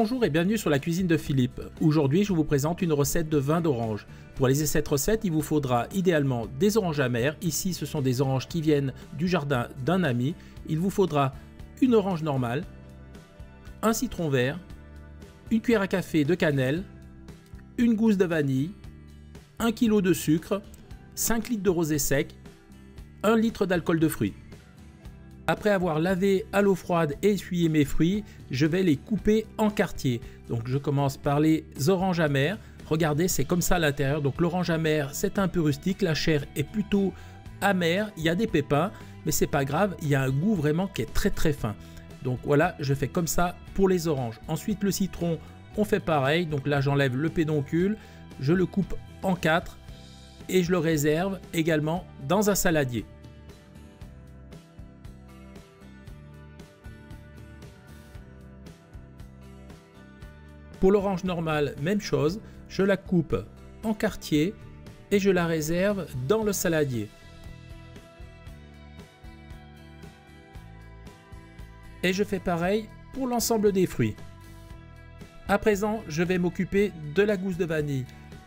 Bonjour et bienvenue sur la cuisine de Philippe. Aujourd'hui, je vous présente une recette de vin d'orange. Pour réaliser cette recette, il vous faudra idéalement des oranges amères. Ici, ce sont des oranges qui viennent du jardin d'un ami. Il vous faudra une orange normale, un citron vert, une cuillère à café de cannelle, une gousse de vanille, 1 kg de sucre, 5 litres de rosé sec, 1 litre d'alcool de fruits. Après avoir lavé à l'eau froide et essuyé mes fruits, je vais les couper en quartiers. Donc je commence par les oranges amères. Regardez, c'est comme ça à l'intérieur. Donc l'orange amère, c'est un peu rustique. La chair est plutôt amère. Il y a des pépins, mais c'est pas grave. Il y a un goût vraiment qui est très fin. Donc voilà, je fais comme ça pour les oranges. Ensuite, le citron, on fait pareil. Donc là, j'enlève le pédoncule. Je le coupe en 4 et je le réserve également dans un saladier. Pour l'orange normale, même chose, je la coupe en quartiers et je la réserve dans le saladier. Et je fais pareil pour l'ensemble des fruits. À présent, je vais m'occuper de la gousse de vanille.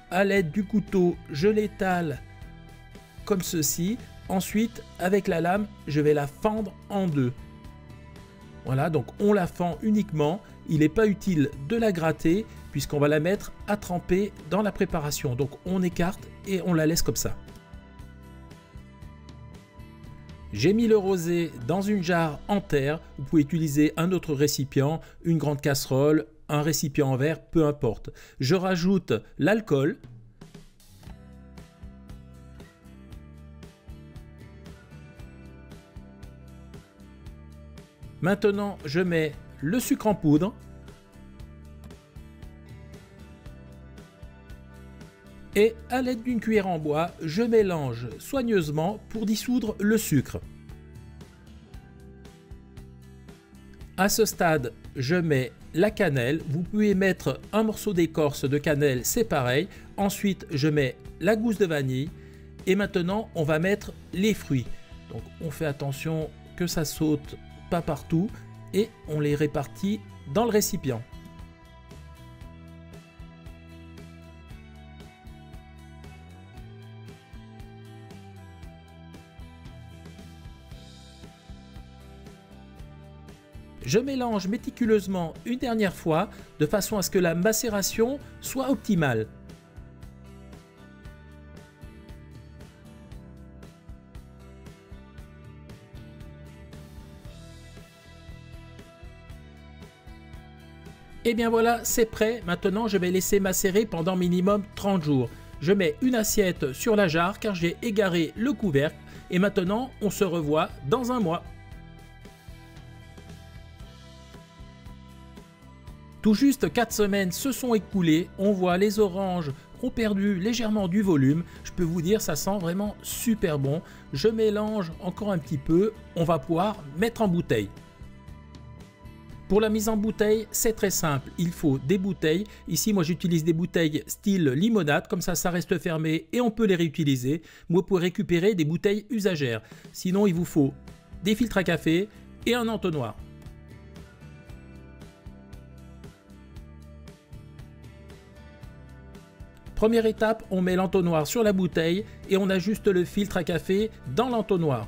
À l'aide du couteau, je l'étale comme ceci. Ensuite, avec la lame, je vais la fendre en deux. Voilà, donc on la fend uniquement. Il n'est pas utile de la gratter puisqu'on va la mettre à tremper dans la préparation. Donc on écarte et on la laisse comme ça. J'ai mis le rosé dans une jarre en terre. Vous pouvez utiliser un autre récipient, une grande casserole, un récipient en verre, peu importe. Je rajoute l'alcool. Maintenant, je mets le sucre en poudre et à l'aide d'une cuillère en bois, je mélange soigneusement pour dissoudre le sucre. À ce stade, je mets la cannelle. Vous pouvez mettre un morceau d'écorce de cannelle, c'est pareil. Ensuite, je mets la gousse de vanille et maintenant, on va mettre les fruits. Donc, on fait attention que ça saute pas partout et on les répartit dans le récipient. Je mélange méticuleusement une dernière fois de façon à ce que la macération soit optimale. Et bien voilà, c'est prêt. Maintenant, je vais laisser macérer pendant minimum 30 jours. Je mets une assiette sur la jarre car j'ai égaré le couvercle. Et maintenant, on se revoit dans un mois. Tout juste 4 semaines se sont écoulées. On voit les oranges ont perdu légèrement du volume. Je peux vous dire, ça sent vraiment super bon. Je mélange encore un petit peu. On va pouvoir mettre en bouteille. Pour la mise en bouteille, c'est très simple. Il faut des bouteilles. Ici, moi, j'utilise des bouteilles style limonade. Comme ça reste fermé et on peut les réutiliser. Moi, pour récupérer des bouteilles usagères. Sinon, il vous faut des filtres à café et un entonnoir. Première étape, on met l'entonnoir sur la bouteille et on ajuste le filtre à café dans l'entonnoir.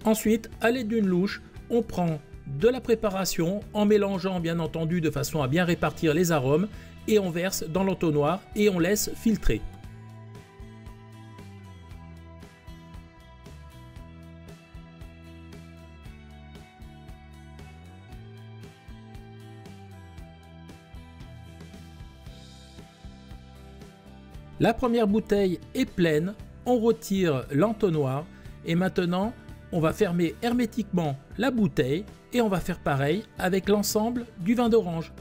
Ensuite, à l'aide d'une louche, on prend de la préparation en mélangeant bien entendu de façon à bien répartir les arômes et on verse dans l'entonnoir et on laisse filtrer. La première bouteille est pleine, on retire l'entonnoir et maintenant on va fermer hermétiquement la bouteille et on va faire pareil avec l'ensemble du vin d'orange.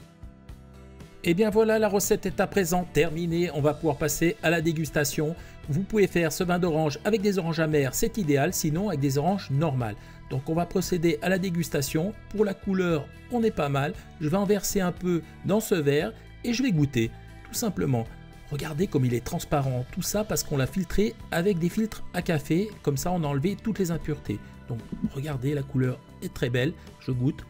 Et bien voilà, la recette est à présent terminée, on va pouvoir passer à la dégustation. Vous pouvez faire ce vin d'orange avec des oranges amères, c'est idéal, sinon avec des oranges normales. Donc on va procéder à la dégustation. Pour la couleur, on est pas mal. Je vais en verser un peu dans ce verre et je vais goûter, tout simplement. Regardez comme il est transparent. Tout ça parce qu'on l'a filtré avec des filtres à café. Comme ça, on a enlevé toutes les impuretés. Donc, regardez, la couleur est très belle. Je goûte.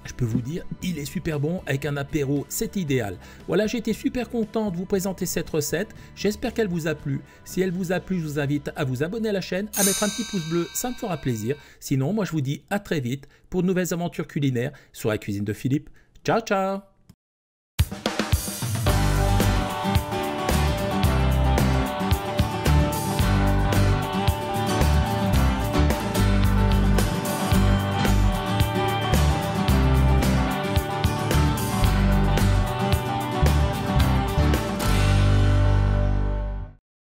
Je peux vous dire, il est super bon avec un apéro, c'est idéal. Voilà, j'ai été super content de vous présenter cette recette. J'espère qu'elle vous a plu. Si elle vous a plu, je vous invite à vous abonner à la chaîne, à mettre un petit pouce bleu, ça me fera plaisir. Sinon, moi je vous dis à très vite pour de nouvelles aventures culinaires sur la cuisine de Philippe. Ciao, ciao!